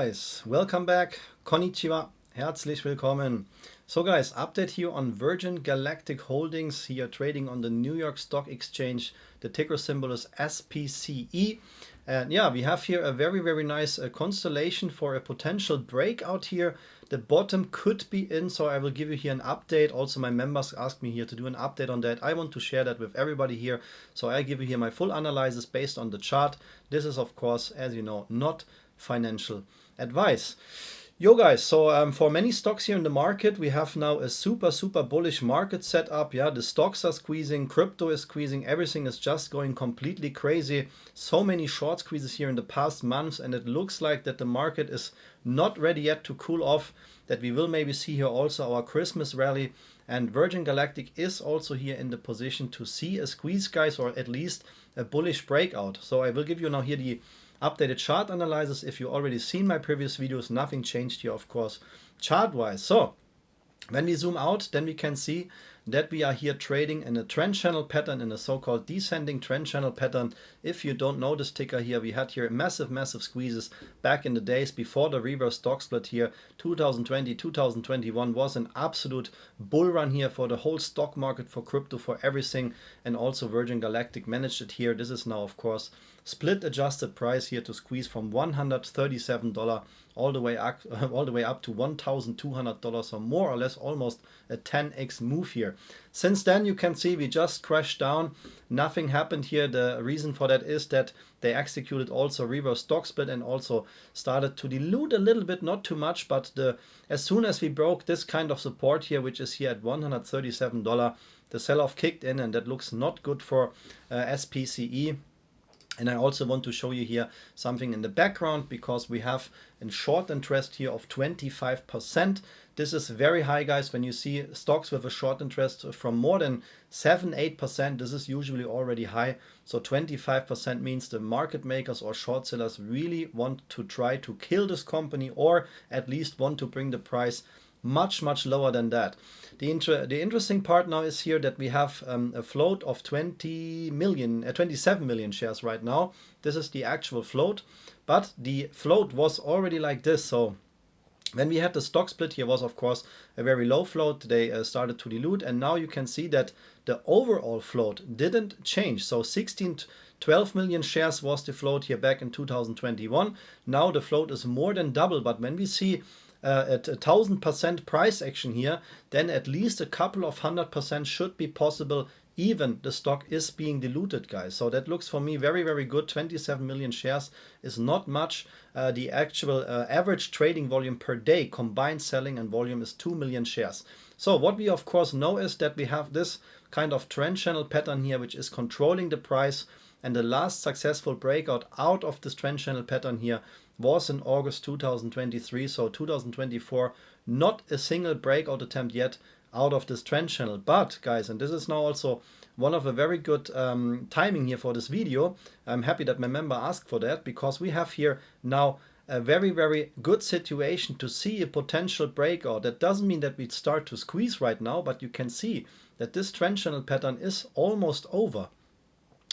Guys, welcome back. Konnichiwa. Herzlich willkommen. So guys, update here on Virgin Galactic Holdings here trading on the New York Stock Exchange. The ticker symbol is SPCE. And yeah, we have here a very nice constellation for a potential breakout here. The bottom could be in, so I will give you here an update. Also, my members asked me here to do an update on that. I want to share that with everybody here. So I give you here my full analysis based on the chart. This is, of course, as you know, not financial advice. Yo guys, so for many stocks here in the market, we have now a super bullish market set up. Yeah, the stocks are squeezing, crypto is squeezing, everything is just going completely crazy. So many short squeezes here in the past months, and it looks like that the market is not ready yet to cool off, that we will maybe see here also our Christmas rally. And Virgin Galactic is also here in the position to see a squeeze, guys, or at least a bullish breakout. So I will give you now here the updated chart analysis. If you already seen my previous videos, nothing changed here, of course, chart wise. So when we zoom out, then we can see that we are here trading in a trend channel pattern, in a so-called descending trend channel pattern. If you don't know this ticker here, we had here massive squeezes back in the days before the reverse stock split here. 2020, 2021 was an absolute bull run here for the whole stock market, for crypto, for everything. And also Virgin Galactic managed it here. This is now, of course, split adjusted price here to squeeze from $137 all the way up to $1,200, so more or less almost a 10x move here. Since then, you can see we just crashed down. Nothing happened here. The reason for that is that they executed also reverse stock split and also started to dilute a little bit, not too much, but as soon as we broke this kind of support here, which is here at $137, the sell-off kicked in, and that looks not good for SPCE. And I also want to show you here something in the background, because we have a short interest here of 25%. This is very high, guys. When you see stocks with a short interest from more than 7-8%, this is usually already high. So 25% means the market makers or short sellers really want to try to kill this company, or at least want to bring the price much lower than that. The interesting part now is here that we have a float of 27 million shares right now. This is the actual float, but the float was already like this. So when we had the stock split here was, of course, a very low float. They started to dilute, and now you can see that the overall float didn't change. So 12 million shares was the float here back in 2021. Now the float is more than double, but when we see at 1000% price action here, then at least a couple of 100% should be possible, even the stock is being diluted, guys. So that looks for me very good. 27 million shares is not much. The actual average trading volume per day, combined selling and volume, is 2 million shares. So what we of course know is that we have this kind of trend channel pattern here, which is controlling the price. And the last successful breakout out of this trend channel pattern here was in August 2023. So 2024, not a single breakout attempt yet out of this trend channel. But guys, and this is now also one of a very good timing here for this video. I'm happy that my member asked for that, because we have here now a very good situation to see a potential breakout. That doesn't mean that we start to squeeze right now, but you can see that this trend channel pattern is almost over.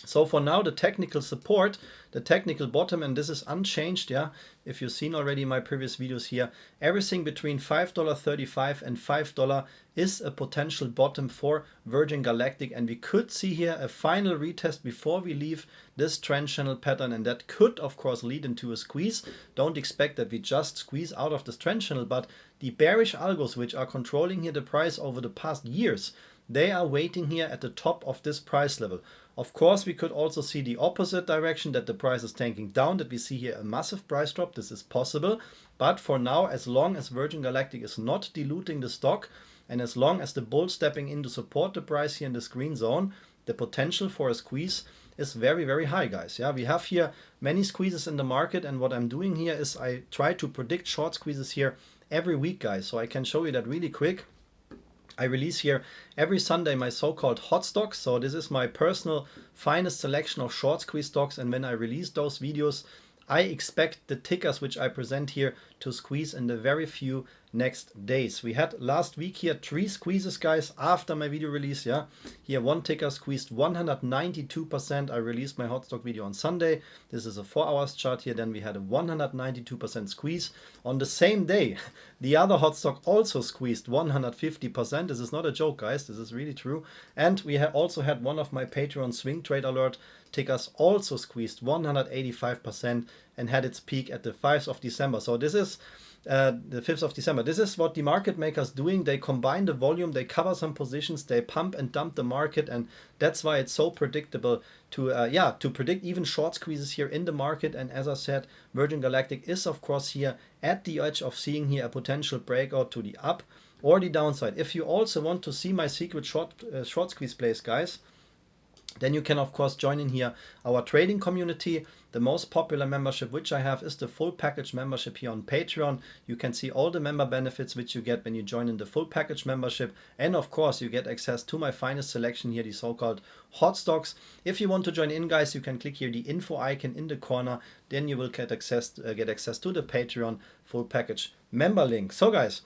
So for now, the technical support, the technical bottom, and this is unchanged, yeah. If you've seen already my previous videos here, everything between $5.35 and $5 is a potential bottom for Virgin Galactic, and we could see here a final retest before we leave this trend channel pattern, and that could of course lead into a squeeze. Don't expect that we just squeeze out of this trend channel, but the bearish algos, which are controlling here the price over the past years, they are waiting here at the top of this price level. Of course, we could also see the opposite direction, that the price is tanking down, that we see here a massive price drop. This is possible. But for now, as long as Virgin Galactic is not diluting the stock, and as long as the bull stepping in to support the price here in this green zone, the potential for a squeeze is very high, guys. Yeah, we have here many squeezes in the market, and what I'm doing here is I try to predict short squeezes here every week, guys. So I can show you that really quick. I release here every Sunday my so-called hot stocks. So this is my personal finest selection of short squeeze stocks. And when I release those videos, I expect the tickers which I present here to squeeze in the very few next days. We had last week here 3 squeezes, guys, after my video release. Yeah, here one ticker squeezed 192%. I released my hot stock video on Sunday. This is a 4 hours chart here. Then we had a 192% squeeze. On the same day, the other hot stock also squeezed 150%. This is not a joke, guys. This is really true. And we also had one of my Patreon swing trade alert tickers also squeezed 185% and had its peak at the 5th of December. So this is the 5th of December. This is what the market makers doing. They combine the volume, they cover some positions, they pump and dump the market, and that's why it's so predictable to predict even short squeezes here in the market. And as I said, Virgin Galactic is of course here at the edge of seeing here a potential breakout to the up or the downside. If you also want to see my secret short squeeze plays, guys, then you can of course join in here our trading community. The most popular membership which I have is the full package membership here on Patreon. You can see all the member benefits which you get when you join in the full package membership, and of course you get access to my finest selection here, the so-called hot stocks. If you want to join in, guys, you can click here the info icon in the corner, then you will get access to the Patreon full package member link. So guys,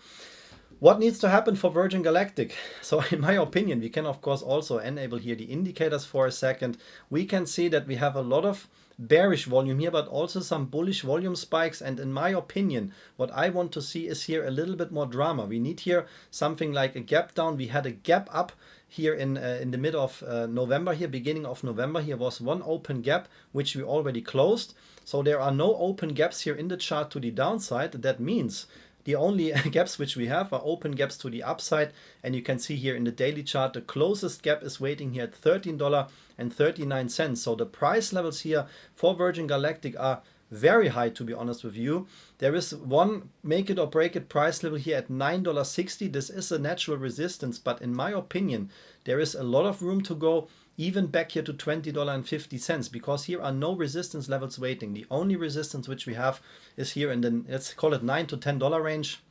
what needs to happen for Virgin Galactic? So in my opinion, we can of course also enable here the indicators for a second. We can see that we have a lot of bearish volume here, but also some bullish volume spikes. And in my opinion, what I want to see is here a little bit more drama. We need here something like a gap down. We had a gap up here in the middle of November here, beginning of November. Here was one open gap, which we already closed. So there are no open gaps here in the chart to the downside. That means the only gaps which we have are open gaps to the upside, and you can see here in the daily chart the closest gap is waiting here at $13.39. So the price levels here for Virgin Galactic are very high, to be honest with you. There is one make it or break it price level here at $9.60. This is a natural resistance, but in my opinion there is a lot of room to go even back here to $20.50, because here are no resistance levels waiting. The only resistance which we have is here in the, let's call it $9 to $10 range.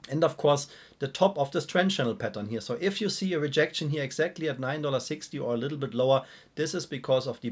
And of course, the top of this trend channel pattern here. So if you see a rejection here exactly at $9.60 or a little bit lower, this is because of the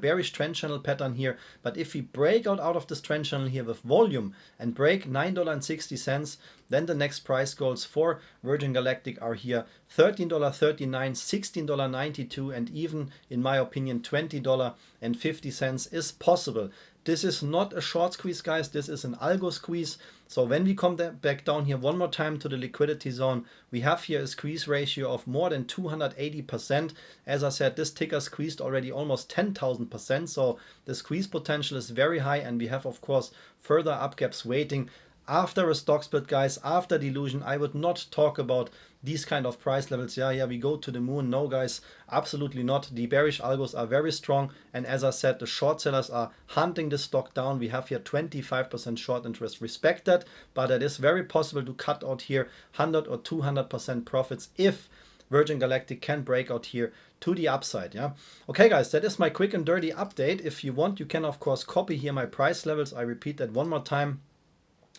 bearish trend channel pattern here. But if we break out of this trend channel here with volume and break $9.60, then the next price goals for Virgin Galactic are here $13.39, $16.92, and even, in my opinion, $20.50 is possible. This is not a short squeeze, guys. This is an algo squeeze. So when we come back down here one more time to the liquidity zone, we have here a squeeze ratio of more than 280%. As I said, this ticker squeezed already almost 10,000%. So the squeeze potential is very high, and we have, of course, further up gaps waiting. After a stock split, guys, after delusion, I would not talk about these kind of price levels. Yeah, we go to the moon. No, guys, absolutely not. The bearish algos are very strong, and as I said, the short sellers are hunting the stock down. We have here 25% short interest. Respect that, but it is very possible to cut out here 100 or 200% profits if Virgin Galactic can break out here to the upside. Yeah, okay, guys, that is my quick and dirty update. If you want, you can of course copy here my price levels. I repeat that one more time.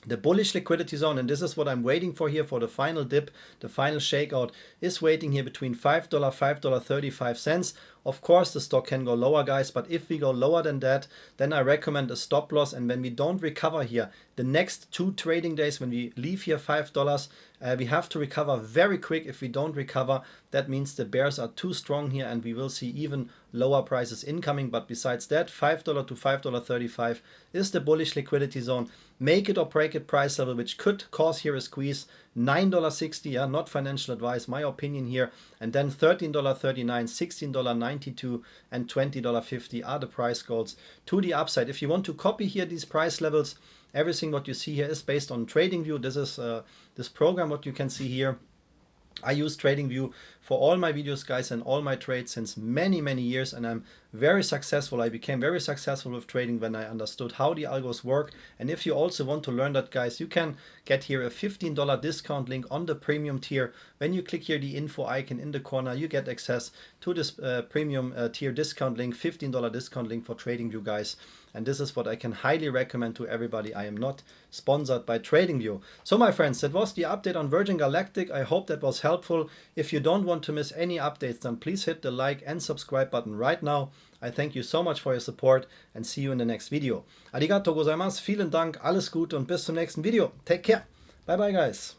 The bullish liquidity zone, and this is what I'm waiting for here for the final dip, the final shakeout, is waiting here between $5, $5.35. Of course, the stock can go lower, guys, but if we go lower than that, then I recommend a stop loss. And when we don't recover here, the next 2 trading days, when we leave here $5, we have to recover very quick. If we don't recover, that means the bears are too strong here, and we will see even lower prices incoming. But besides that, $5 to $5.35 is the bullish liquidity zone. Make it or break it price level, which could cause here a squeeze. $9.60, yeah, not financial advice, my opinion here. And then $13.39, $16.92, and $20.50 are the price goals to the upside. If you want to copy here these price levels, everything what you see here is based on TradingView. This is this program what you can see here. I use TradingView for all my videos, guys, and all my trades since many years, and I'm very successful. I became very successful with trading when I understood how the algos work. And if you also want to learn that, guys, you can get here a $15 discount link on the premium tier. When you click here the info icon in the corner, you get access to this premium tier discount link, $15 discount link for TradingView, guys. And this is what I can highly recommend to everybody. I am not sponsored by TradingView. So my friends, that was the update on Virgin Galactic. I hope that was helpful. If you don't want to miss any updates, then please hit the like and subscribe button right now. I thank you so much for your support and see you in the next video. Arigato gozaimasu, vielen Dank, alles Gute und bis zum nächsten Video. Take care. Bye bye, guys.